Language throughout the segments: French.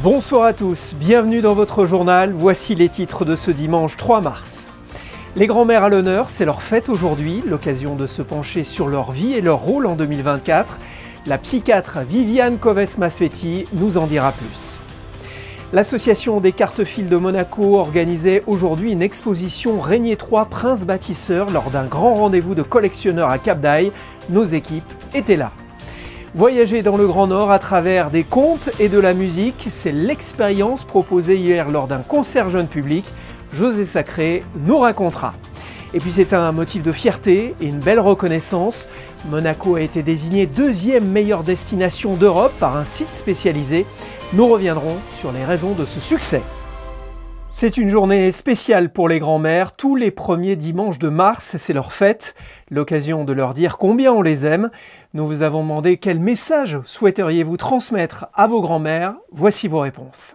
Bonsoir à tous, bienvenue dans votre journal, voici les titres de ce dimanche 3 mars. Les grands-mères à l'honneur, c'est leur fête aujourd'hui, l'occasion de se pencher sur leur vie et leur rôle en 2024. La psychiatre Viviane Coves-Masfetti nous en dira plus. L'association des cartophiles de Monaco organisait aujourd'hui une exposition Régnier III Prince Bâtisseur lors d'un grand rendez-vous de collectionneurs à Cap d'Aille. Nos équipes étaient là. Voyager dans le Grand Nord à travers des contes et de la musique, c'est l'expérience proposée hier lors d'un concert jeune public. José Sacré nous racontera. Et puis c'est un motif de fierté et une belle reconnaissance. Monaco a été désigné deuxième meilleure destination d'Europe par un site spécialisé. Nous reviendrons sur les raisons de ce succès. C'est une journée spéciale pour les grands-mères. Tous les premiers dimanches de mars, c'est leur fête. L'occasion de leur dire combien on les aime. Nous vous avons demandé quel message souhaiteriez-vous transmettre à vos grands-mères. Voici vos réponses.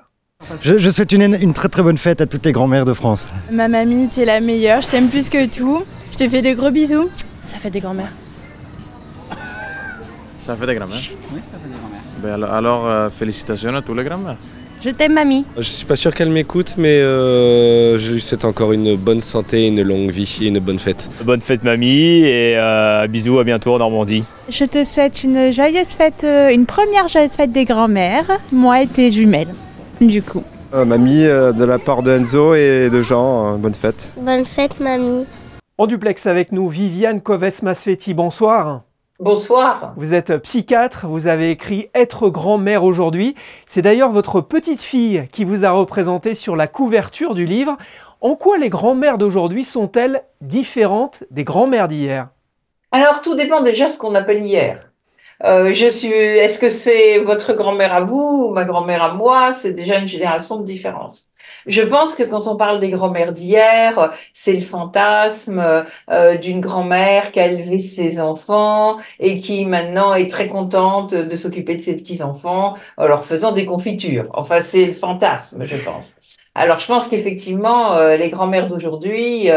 Je souhaite une très très bonne fête à toutes les grands-mères de France. Ma mamie, t'es la meilleure, je t'aime plus que tout. Je te fais de gros bisous. Ça fait des grands-mères. Ça fait des grands-mères. Oui, ça fait des grands-mères. Alors, félicitations à tous les grands-mères. Je t'aime, mamie. Je suis pas sûr qu'elle m'écoute, mais je lui souhaite encore une bonne santé, une longue vie et une bonne fête. Bonne fête, mamie, et bisous, à bientôt en Normandie. Je te souhaite une joyeuse fête, une première joyeuse fête des grands-mères, moi et tes jumelles, du coup. Mamie, de la part de Enzo et de Jean, bonne fête. Bonne fête, mamie. En duplex avec nous, Viviane Coves-Masfetti, bonsoir. Bonsoir. Vous êtes psychiatre, vous avez écrit « Être grand-mère aujourd'hui ». C'est d'ailleurs votre petite fille qui vous a représenté sur la couverture du livre. En quoi les grand-mères d'aujourd'hui sont-elles différentes des grand-mères d'hier? Alors, tout dépend déjà de ce qu'on appelle hier. Est-ce que c'est votre grand-mère à vous ou ma grand-mère à moi? C'est déjà une génération de différence. Je pense que quand on parle des grand-mères d'hier, c'est le fantasme d'une grand-mère qui a élevé ses enfants et qui maintenant est très contente de s'occuper de ses petits-enfants en leur faisant des confitures. Enfin, c'est le fantasme, je pense. Alors, je pense qu'effectivement, les grand-mères d'aujourd'hui,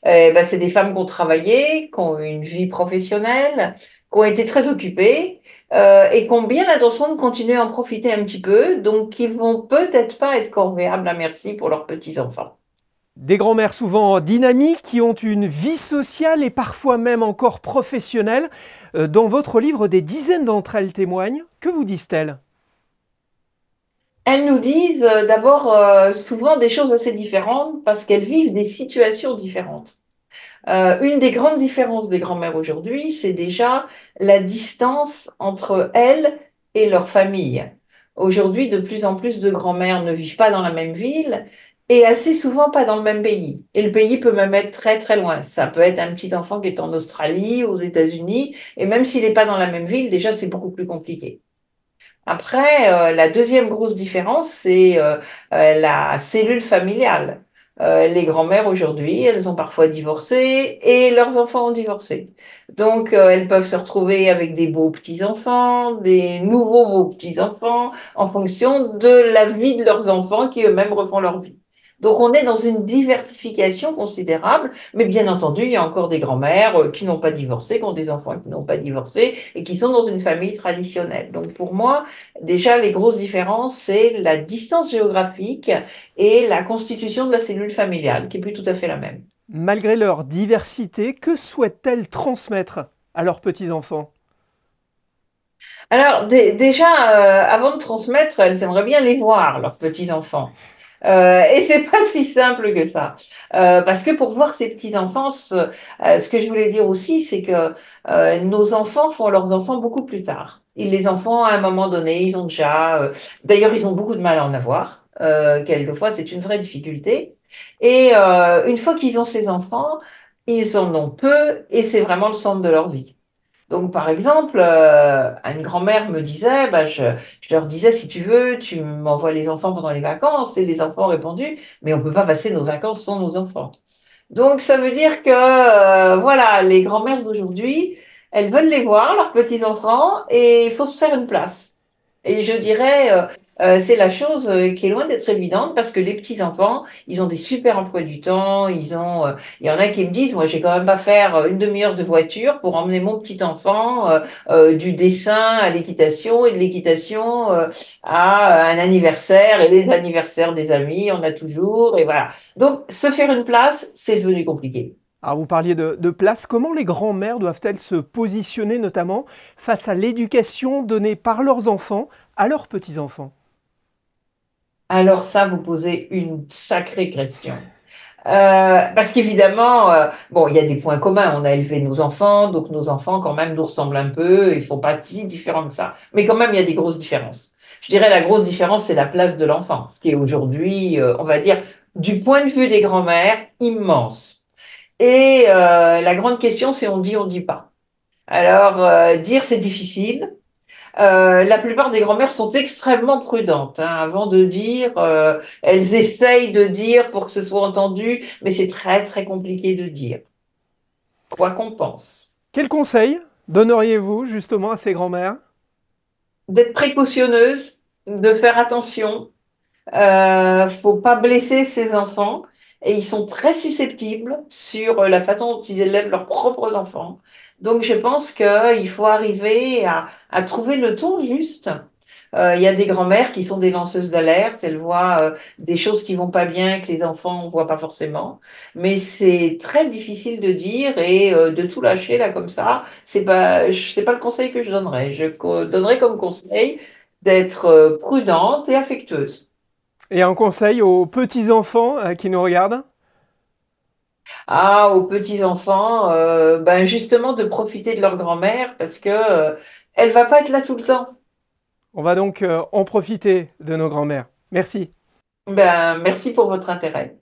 c'est des femmes qui ont travaillé, qui ont eu une vie professionnelle, qui ont été très occupées et qui ont bien l'intention de continuer à en profiter un petit peu, donc qui vont peut-être pas être corvéables à merci pour leurs petits-enfants. Des grand-mères souvent dynamiques, qui ont une vie sociale et parfois même encore professionnelle. Dans votre livre, des dizaines d'entre elles témoignent. Que vous disent-elles? Elles nous disent d'abord souvent des choses assez différentes parce qu'elles vivent des situations différentes. Une des grandes différences des grand-mères aujourd'hui, c'est déjà la distance entre elles et leur famille. Aujourd'hui, de plus en plus de grand-mères ne vivent pas dans la même ville et assez souvent pas dans le même pays. Et le pays peut même être très très loin. Ça peut être un petit enfant qui est en Australie, aux États-Unis, et même s'il n'est pas dans la même ville, déjà c'est beaucoup plus compliqué. Après, la deuxième grosse différence, c'est la cellule familiale. Les grand-mères aujourd'hui, elles ont parfois divorcé et leurs enfants ont divorcé. Donc, elles peuvent se retrouver avec des beaux petits-enfants, des nouveaux beaux petits-enfants, en fonction de la vie de leurs enfants qui eux-mêmes refont leur vie. Donc, on est dans une diversification considérable, mais bien entendu, il y a encore des grand-mères qui n'ont pas divorcé, qui ont des enfants qui n'ont pas divorcé et qui sont dans une famille traditionnelle. Donc, pour moi, déjà, les grosses différences, c'est la distance géographique et la constitution de la cellule familiale, qui n'est plus tout à fait la même. Malgré leur diversité, que souhaitent-elles transmettre à leurs petits-enfants? Alors, déjà, avant de transmettre, elles aimeraient bien les voir, leurs petits-enfants. Et c'est pas si simple que ça. Parce que pour voir ces petits-enfants, ce que je voulais dire aussi, c'est que nos enfants font leurs enfants beaucoup plus tard. Et les enfants, à un moment donné, ils ont déjà... D'ailleurs, ils ont beaucoup de mal à en avoir. Quelquefois, c'est une vraie difficulté. Et une fois qu'ils ont ces enfants, ils en ont peu et c'est vraiment le centre de leur vie. Donc, par exemple, une grand-mère me disait, je leur disais, si tu veux, tu m'envoies les enfants pendant les vacances. Et les enfants ont répondu, mais on ne peut pas passer nos vacances sans nos enfants. Donc, ça veut dire que, voilà, les grand-mères d'aujourd'hui, elles veulent les voir, leurs petits-enfants, et il faut se faire une place. Et je dirais, c'est la chose qui est loin d'être évidente parce que les petits-enfants, ils ont des super emplois du temps, il y en a qui me disent, moi, j'ai quand même pas faire une demi-heure de voiture pour emmener mon petit-enfant du dessin à l'équitation et de l'équitation à un anniversaire et les anniversaires des amis, on a toujours, et voilà. Donc, se faire une place, c'est devenu compliqué. Alors vous parliez de place, comment les grands-mères doivent-elles se positionner notamment face à l'éducation donnée par leurs enfants à leurs petits-enfants? Alors ça, vous posez une sacrée question. Parce qu'évidemment, bon, il y a des points communs. On a élevé nos enfants, donc nos enfants quand même nous ressemblent un peu. Ils ne sont pas si différents que ça. Mais quand même, il y a des grosses différences. Je dirais la grosse différence, c'est la place de l'enfant, qui est aujourd'hui, on va dire, du point de vue des grands-mères, immense. Et la grande question, c'est on dit pas. Alors, dire, c'est difficile. La plupart des grand-mères sont extrêmement prudentes hein, avant de dire. Elles essayent de dire pour que ce soit entendu, mais c'est très très compliqué de dire. Quoi qu'on pense. Quel conseil donneriez-vous justement à ces grands-mères? D'être précautionneuse, de faire attention. Faut pas blesser ses enfants. Et ils sont très susceptibles sur la façon dont ils élèvent leurs propres enfants. Donc, je pense qu'il faut arriver à trouver le ton juste. Il y a des grand-mères qui sont des lanceuses d'alerte. Elles voient des choses qui vont pas bien, que les enfants ne voient pas forcément. Mais c'est très difficile de dire et de tout lâcher là comme ça. C'est pas le conseil que je donnerais. Je donnerais comme conseil d'être prudente et affectueuse. Et un conseil aux petits-enfants qui nous regardent? Ah, aux petits-enfants, ben justement de profiter de leur grand-mère parce que elle va pas être là tout le temps. On va donc en profiter de nos grands-mères. Merci. Ben, merci pour votre intérêt.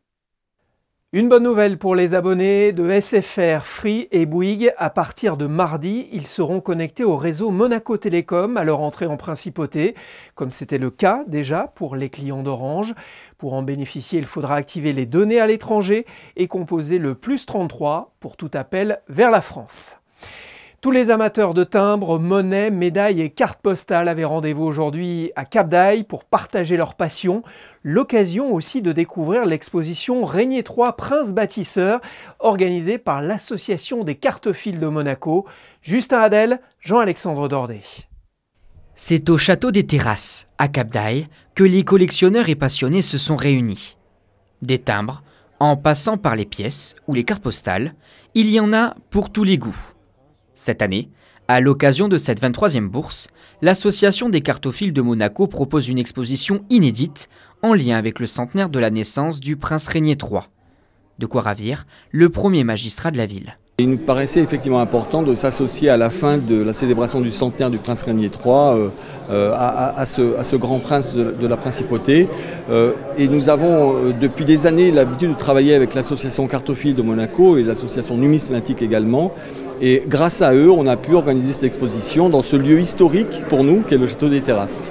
Une bonne nouvelle pour les abonnés de SFR, Free et Bouygues. À partir de mardi, ils seront connectés au réseau Monaco Télécom à leur entrée en principauté, comme c'était le cas déjà pour les clients d'Orange. Pour en bénéficier, il faudra activer les données à l'étranger et composer le +33 pour tout appel vers la France. Tous les amateurs de timbres, monnaies, médailles et cartes postales avaient rendez-vous aujourd'hui à Cap d'Aille pour partager leur passion. L'occasion aussi de découvrir l'exposition Régnier III Prince Bâtisseur organisée par l'Association des cartophiles de Monaco. Justin Hadel, Jean-Alexandre Dordet. C'est au Château des Terrasses, à Cap d'Aille, que les collectionneurs et passionnés se sont réunis. Des timbres, en passant par les pièces ou les cartes postales, il y en a pour tous les goûts. Cette année, à l'occasion de cette 23e bourse, l'Association des cartophiles de Monaco propose une exposition inédite en lien avec le centenaire de la naissance du prince Régnier III. De quoi ravir le premier magistrat de la ville. Il nous paraissait effectivement important de s'associer à la fin de la célébration du centenaire du prince Régnier III à ce grand prince de la principauté. Et nous avons depuis des années l'habitude de travailler avec l'association cartophile de Monaco et l'association numismatique également. Et grâce à eux, on a pu organiser cette exposition dans ce lieu historique pour nous, qui est le Château des Terrasses.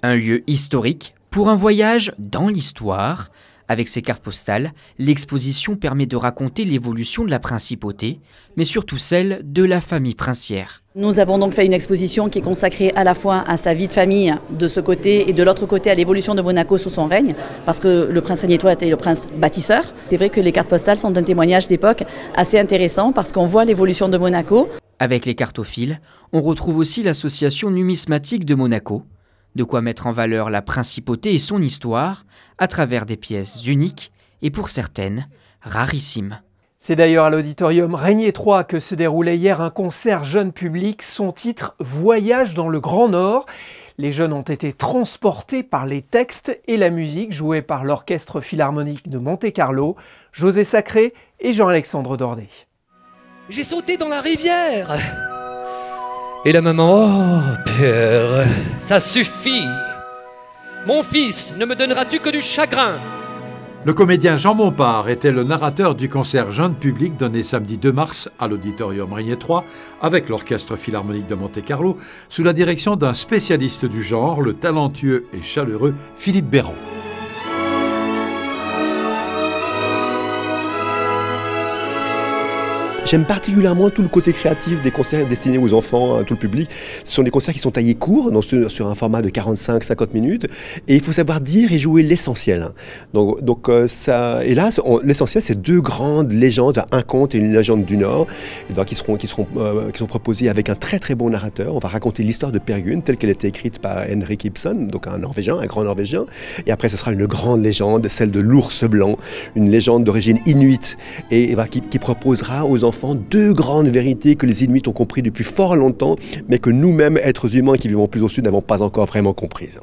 Un lieu historique pour un voyage dans l'histoire. Avec ses cartes postales, l'exposition permet de raconter l'évolution de la principauté, mais surtout celle de la famille princière. Nous avons donc fait une exposition qui est consacrée à la fois à sa vie de famille de ce côté et de l'autre côté à l'évolution de Monaco sous son règne, parce que le prince Régnier III était le prince bâtisseur. C'est vrai que les cartes postales sont un témoignage d'époque assez intéressant parce qu'on voit l'évolution de Monaco. Avec les cartophiles, on retrouve aussi l'association numismatique de Monaco. De quoi mettre en valeur la principauté et son histoire à travers des pièces uniques et pour certaines rarissimes. C'est d'ailleurs à l'auditorium Régnier III que se déroulait hier un concert jeune public, son titre « Voyage dans le Grand Nord ». Les jeunes ont été transportés par les textes et la musique jouée par l'Orchestre Philharmonique de Monte-Carlo, José Sacré et Jean-Alexandre Dordet. J'ai sauté dans la rivière. Et la maman, oh père, ça suffit. Mon fils, ne me donneras-tu que du chagrin? Le comédien Jean Bompard était le narrateur du concert jeune public donné samedi 2 mars à l'auditorium Régnier III avec l'Orchestre Philharmonique de Monte-Carlo sous la direction d'un spécialiste du genre, le talentueux et chaleureux Philippe Béran. J'aime particulièrement tout le côté créatif des concerts destinés aux enfants, à tout le public. Ce sont des concerts qui sont taillés courts, donc sur un format de 45-50 minutes. Et il faut savoir dire et jouer l'essentiel. Donc et là, l'essentiel, c'est deux grandes légendes, un conte et une légende du Nord, et donc, qui sont proposées avec un très très bon narrateur. On va raconter l'histoire de Peer Gynt telle qu'elle a été écrite par Henrik Ibsen, donc un Norvégien, un grand Norvégien. Et après, ce sera une grande légende, celle de l'ours blanc, une légende d'origine inuite, et qui proposera aux enfants deux grandes vérités que les Inuits ont compris depuis fort longtemps, mais que nous-mêmes, êtres humains qui vivons plus au sud, n'avons pas encore vraiment comprises.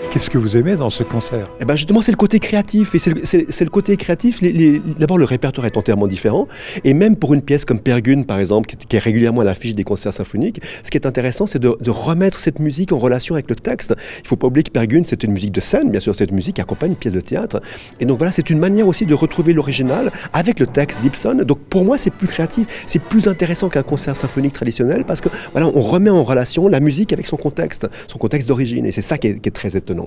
Qu'est-ce que vous aimez dans ce concert? Eh ben justement, c'est le côté créatif. Et c'est le côté créatif. D'abord, le répertoire est entièrement différent. Et même pour une pièce comme Peer Gynt, par exemple, qui est régulièrement à l'affiche des concerts symphoniques, ce qui est intéressant, c'est de remettre cette musique en relation avec le texte. Il ne faut pas oublier que Peer Gynt, c'est une musique de scène, bien sûr, c'est une musique qui accompagne une pièce de théâtre. Et donc voilà, c'est une manière aussi de retrouver l'original avec le texte d'Ibsen. Donc pour moi, c'est plus créatif, c'est plus intéressant qu'un concert symphonique traditionnel parce que voilà, on remet en relation la musique avec son contexte d'origine. Et c'est ça qui est très étonnant.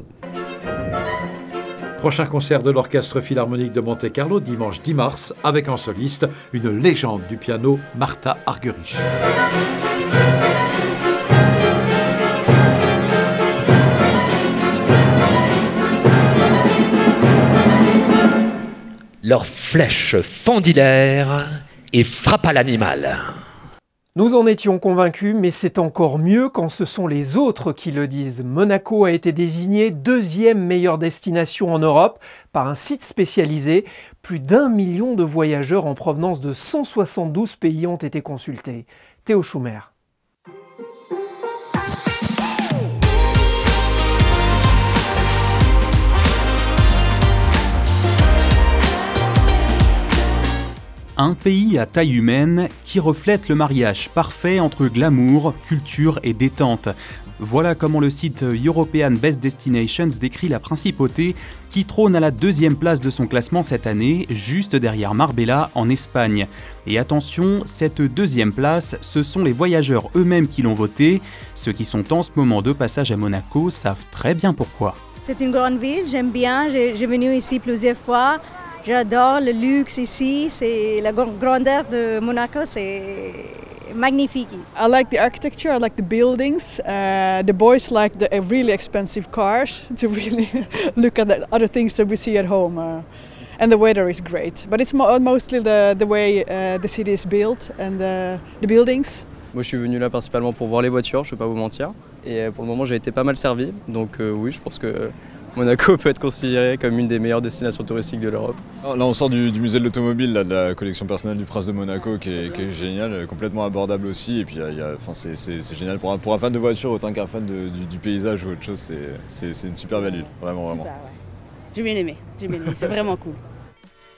Prochain concert de l'Orchestre Philharmonique de Monte-Carlo, dimanche 10 mars, avec en soliste une légende du piano, Martha Argerich. Leur flèche fendit l'air et frappa l'animal. Nous en étions convaincus, mais c'est encore mieux quand ce sont les autres qui le disent. Monaco a été désigné deuxième meilleure destination en Europe par un site spécialisé. Plus d'1 million de voyageurs en provenance de 172 pays ont été consultés. Théo Schumer. Un pays à taille humaine qui reflète le mariage parfait entre glamour, culture et détente. Voilà comment le site European Best Destinations décrit la principauté qui trône à la 2e place de son classement cette année, juste derrière Marbella en Espagne. Et attention, cette 2e place, ce sont les voyageurs eux-mêmes qui l'ont voté. Ceux qui sont en ce moment de passage à Monaco savent très bien pourquoi. C'est une grande ville, j'aime bien, j'ai venu ici plusieurs fois. J'adore le luxe ici, c'est la grandeur de Monaco, c'est magnifique. I like the architecture, I like the buildings. The boys like the really expensive cars to really look at the other things that we see at home. And the weather is great, but it's mostly the way the city is built and the buildings. Moi je suis venu là principalement pour voir les voitures, je ne vais pas vous mentir. Et pour le moment j'ai été pas mal servi, donc oui je pense que Monaco peut être considéré comme une des meilleures destinations touristiques de l'Europe. Là on sort du musée de l'automobile, de la collection personnelle du Prince de Monaco qui est géniale, complètement abordable aussi. Et puis c'est génial pour un fan de voiture autant qu'un fan du paysage ou autre chose, c'est une super belle île, vraiment. Super, ouais. J'ai bien aimé, c'est vraiment cool.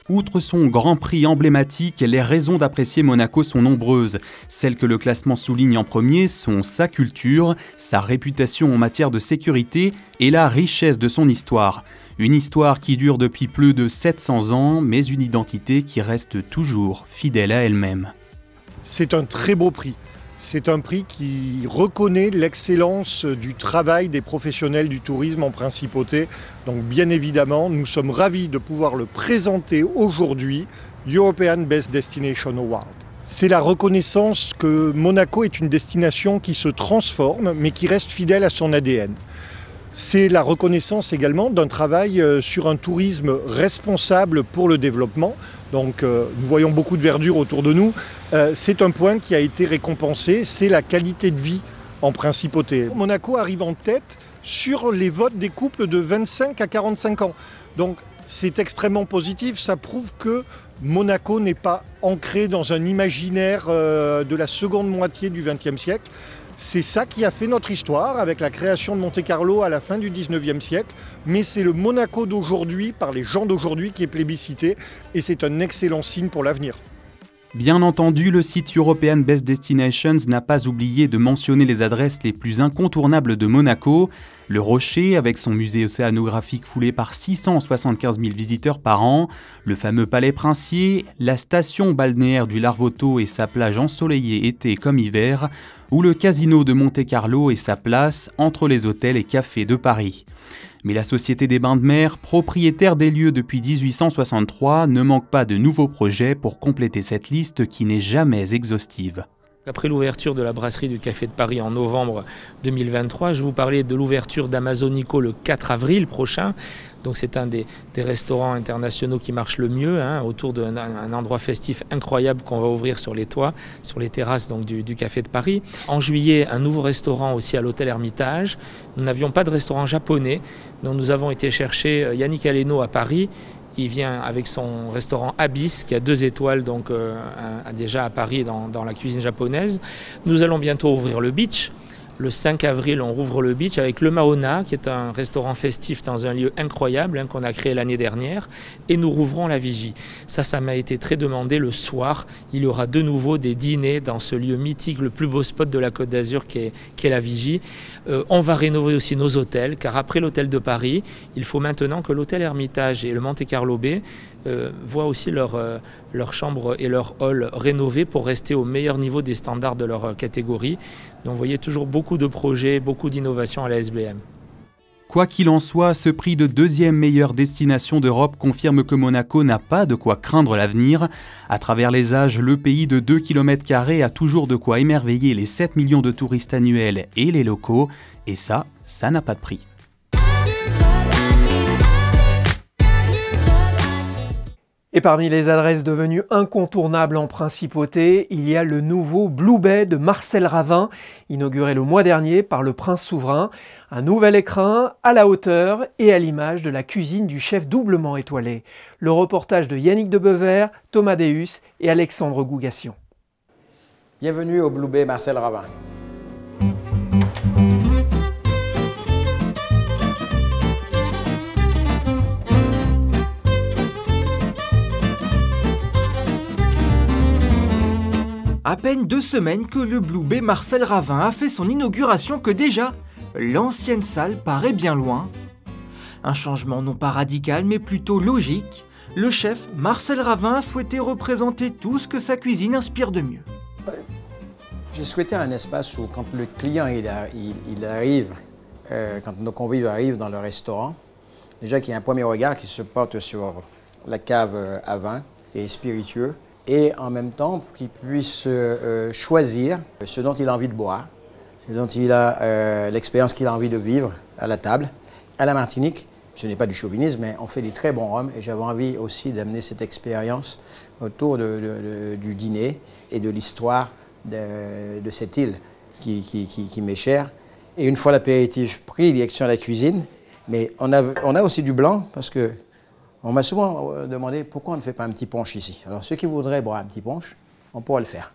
Outre son Grand Prix emblématique, les raisons d'apprécier Monaco sont nombreuses. Celles que le classement souligne en premier sont sa culture, sa réputation en matière de sécurité et la richesse de son histoire. Une histoire qui dure depuis plus de 700 ans, mais une identité qui reste toujours fidèle à elle-même. C'est un très beau prix. C'est un prix qui reconnaît l'excellence du travail des professionnels du tourisme en principauté. Donc bien évidemment, nous sommes ravis de pouvoir le présenter aujourd'hui, European Best Destination Award. C'est la reconnaissance que Monaco est une destination qui se transforme, mais qui reste fidèle à son ADN. C'est la reconnaissance également d'un travail sur un tourisme responsable pour le développement. Donc nous voyons beaucoup de verdure autour de nous. C'est un point qui a été récompensé, c'est la qualité de vie en principauté. Monaco arrive en tête sur les votes des couples de 25 à 45 ans. Donc c'est extrêmement positif, ça prouve que Monaco n'est pas ancré dans un imaginaire de la seconde moitié du XXe siècle. C'est ça qui a fait notre histoire avec la création de Monte-Carlo à la fin du XIXe siècle, mais c'est le Monaco d'aujourd'hui, par les gens d'aujourd'hui, qui est plébiscité et c'est un excellent signe pour l'avenir. Bien entendu, le site European Best Destinations n'a pas oublié de mentionner les adresses les plus incontournables de Monaco. Le Rocher, avec son musée océanographique foulé par 675 000 visiteurs par an, le fameux Palais Princier, la station balnéaire du Larvotto et sa plage ensoleillée été comme hiver, ou le casino de Monte-Carlo et sa place entre les hôtels et cafés de Paris. Mais la Société des Bains de Mer, propriétaire des lieux depuis 1863, ne manque pas de nouveaux projets pour compléter cette liste qui n'est jamais exhaustive. Après l'ouverture de la brasserie du Café de Paris en novembre 2023, je vous parlais de l'ouverture d'Amazonico le 4 avril prochain. Donc c'est un des restaurants internationaux qui marche le mieux, autour d'un endroit festif incroyable qu'on va ouvrir sur les toits, sur les terrasses donc, du Café de Paris. En juillet, un nouveau restaurant aussi à l'hôtel Hermitage. Nous n'avions pas de restaurant japonais, donc nous avons été chercher Yannick Aleno à Paris. Il vient avec son restaurant Abyss, qui a 2 étoiles donc, déjà à Paris dans la cuisine japonaise. Nous allons bientôt ouvrir le Beach. Le 5 avril, on rouvre le Beach avec le Mahona, qui est un restaurant festif dans un lieu incroyable qu'on a créé l'année dernière. Et nous rouvrons la Vigie. Ça m'a été très demandé. Le soir, il y aura de nouveau des dîners dans ce lieu mythique, le plus beau spot de la Côte d'Azur qui est la Vigie. On va rénover aussi nos hôtels, car après l'hôtel de Paris, il faut maintenant que l'hôtel Hermitage et le Monte-Carlo Bay voient aussi leurs chambres et leurs halls rénovés pour rester au meilleur niveau des standards de leur catégorie. Donc vous voyez toujours beaucoup de projets, beaucoup d'innovations à la SBM. Quoi qu'il en soit, ce prix de 2e meilleure destination d'Europe confirme que Monaco n'a pas de quoi craindre l'avenir. À travers les âges, le pays de 2 km² a toujours de quoi émerveiller les 7 millions de touristes annuels et les locaux. Et ça n'a pas de prix. Et parmi les adresses devenues incontournables en principauté, il y a le nouveau Blue Bay de Marcel Ravin, inauguré le mois dernier par le prince souverain. Un nouvel écrin à la hauteur et à l'image de la cuisine du chef doublement étoilé. Le reportage de Yannick Debever, Thomas Deus et Alexandre Gougassian. Bienvenue au Blue Bay Marcel Ravin. À peine 2 semaines que le Blue Bay Marcel Ravin a fait son inauguration que déjà, l'ancienne salle paraît bien loin. Un changement non pas radical mais plutôt logique, le chef Marcel Ravin a souhaité représenter tout ce que sa cuisine inspire de mieux. J'ai souhaité un espace où quand le client il arrive, quand nos convives arrivent dans le restaurant, déjà qu'il y ait un premier regard qui se porte sur la cave à vin et spiritueux, et en même temps pour qu'il puisse choisir ce dont il a envie de boire, ce dont il a l'expérience qu'il a envie de vivre à la table. À la Martinique, ce n'est pas du chauvinisme, mais on fait du très bon rhum et j'avais envie aussi d'amener cette expérience autour du dîner et de l'histoire de cette île qui m'est chère. Et une fois l'apéritif pris, direction à la cuisine, mais on a aussi du blanc parce que on m'a souvent demandé pourquoi on ne fait pas un petit punch ici. Alors ceux qui voudraient boire un petit punch, on pourra le faire.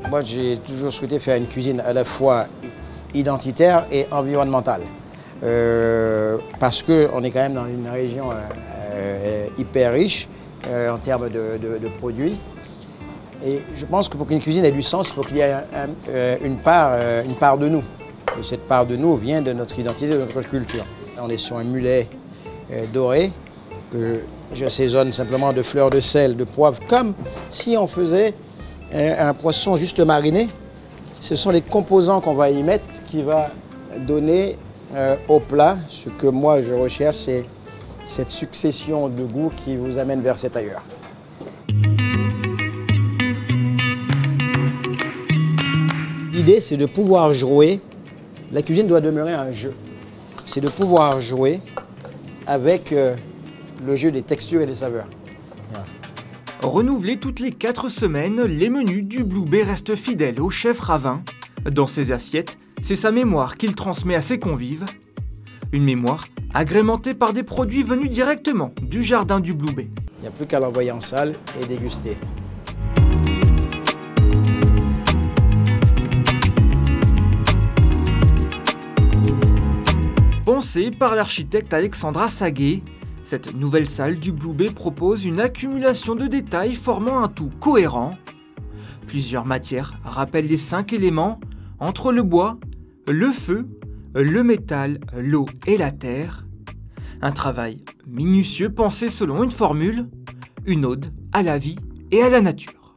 Moi, j'ai toujours souhaité faire une cuisine à la fois identitaire et environnementale. Parce qu'on est quand même dans une région hyper riche en termes de produits. Et je pense que pour qu'une cuisine ait du sens, il faut qu'il y ait une part de nous. Et cette part de nous vient de notre identité, de notre culture. On est sur un mulet doré que j'assaisonne simplement de fleurs de sel, de poivre, comme si on faisait un poisson juste mariné. Ce sont les composants qu'on va y mettre qui va donner au plat ce que moi je recherche, c'est cette succession de goûts qui vous amène vers cet ailleurs. L'idée, c'est de pouvoir jouer. La cuisine doit demeurer un jeu. C'est de pouvoir jouer avec le jeu des textures et des saveurs. Voilà. Renouvelés toutes les 4 semaines, les menus du Blue Bay restent fidèles au chef Ravin. Dans ses assiettes, c'est sa mémoire qu'il transmet à ses convives. Une mémoire agrémentée par des produits venus directement du jardin du Blue Bay. Il n'y a plus qu'à l'envoyer en salle et déguster. Pensée par l'architecte Alexandra Saguet, cette nouvelle salle du Blue Bay propose une accumulation de détails formant un tout cohérent. Plusieurs matières rappellent les 5 éléments entre le bois, le feu, le métal, l'eau et la terre. Un travail minutieux pensé selon une formule, une ode à la vie et à la nature.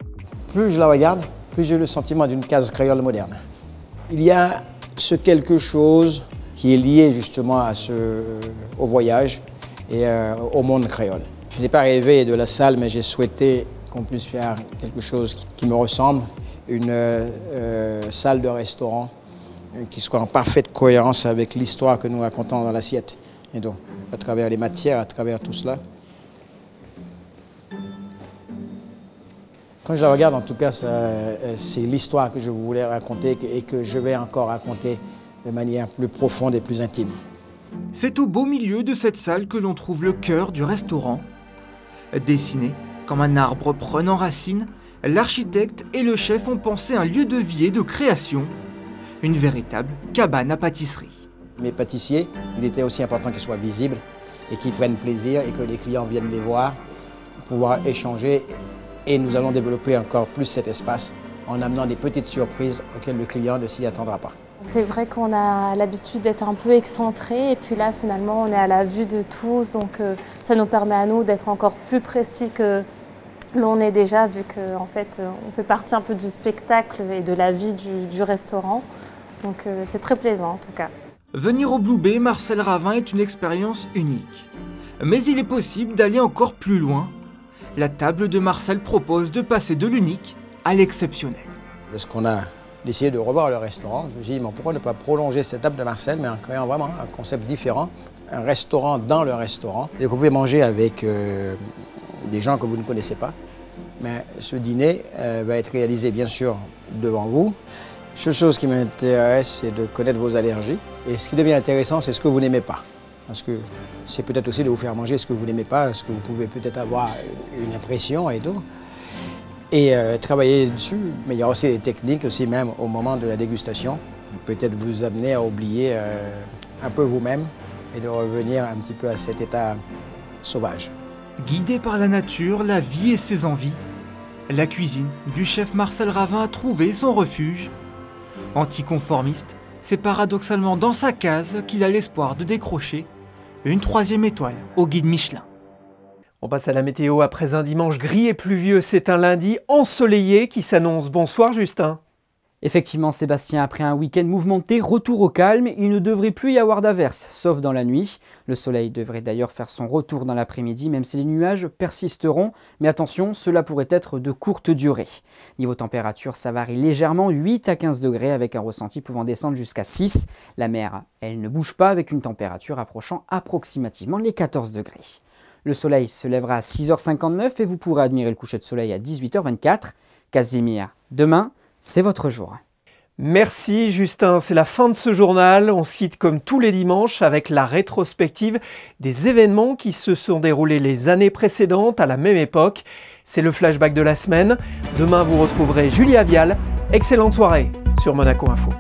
Plus je la regarde, plus j'ai le sentiment d'une case créole moderne. Il y a ce quelque chose qui est lié justement au voyage et au monde créole. Je n'ai pas rêvé de la salle, mais j'ai souhaité qu'on puisse faire quelque chose qui me ressemble, une salle de restaurant qui soit en parfaite cohérence avec l'histoire que nous racontons dans l'assiette. Et donc, à travers les matières, à travers tout cela. Quand je la regarde, en tout cas, c'est l'histoire que je voulais raconter et que je vais encore raconter de manière plus profonde et plus intime. C'est au beau milieu de cette salle que l'on trouve le cœur du restaurant. Dessiné comme un arbre prenant racine, l'architecte et le chef ont pensé un lieu de vie et de création, une véritable cabane à pâtisserie. Mes pâtissiers, il était aussi important qu'ils soient visibles et qu'ils prennent plaisir et que les clients viennent les voir, pouvoir échanger. Et nous allons développer encore plus cet espace en amenant des petites surprises auxquelles le client ne s'y attendra pas. C'est vrai qu'on a l'habitude d'être un peu excentré et puis là finalement on est à la vue de tous, donc ça nous permet à nous d'être encore plus précis que l'on est déjà, vu qu'en fait on fait partie un peu du spectacle et de la vie du restaurant. Donc c'est très plaisant en tout cas. Venir au Blue Bay Marcel Ravin est une expérience unique. Mais il est possible d'aller encore plus loin. La table de Marcel propose de passer de l'unique à l'exceptionnel. Lorsqu'on a décidé de revoir le restaurant, je me suis dit, mais pourquoi ne pas prolonger cette table de Marcel, mais en créant vraiment un concept différent, un restaurant dans le restaurant. Et vous pouvez manger avec des gens que vous ne connaissez pas. Mais ce dîner va être réalisé bien sûr devant vous. La seule chose qui m'intéresse, c'est de connaître vos allergies. Et ce qui devient intéressant, c'est ce que vous n'aimez pas. Parce que c'est peut-être aussi de vous faire manger ce que vous n'aimez pas, ce que vous pouvez peut-être avoir une impression et tout. Et travailler dessus. Mais il y a aussi des techniques, aussi même au moment de la dégustation, peut-être vous amener à oublier un peu vous-même et de revenir un petit peu à cet état sauvage. Guidé par la nature, la vie et ses envies, la cuisine du chef Marcel Ravin a trouvé son refuge. Anticonformiste, c'est paradoxalement dans sa case qu'il a l'espoir de décrocher une 3e étoile au guide Michelin. On passe à la météo après un dimanche gris et pluvieux. C'est un lundi ensoleillé qui s'annonce. Bonsoir Justin. Effectivement Sébastien, après un week-end mouvementé, retour au calme, il ne devrait plus y avoir d'averses, sauf dans la nuit. Le soleil devrait d'ailleurs faire son retour dans l'après-midi, même si les nuages persisteront. Mais attention, cela pourrait être de courte durée. Niveau température, ça varie légèrement, 8 à 15 degrés, avec un ressenti pouvant descendre jusqu'à 6. La mer, elle ne bouge pas, avec une température approchant approximativement les 14 degrés. Le soleil se lèvera à 6h59 et vous pourrez admirer le coucher de soleil à 18h24. Casimir, demain, c'est votre jour. Merci Justin, c'est la fin de ce journal. On se quitte comme tous les dimanches avec la rétrospective des événements qui se sont déroulés les années précédentes à la même époque. C'est le flashback de la semaine. Demain, vous retrouverez Julia Vial. Excellente soirée sur Monaco Info.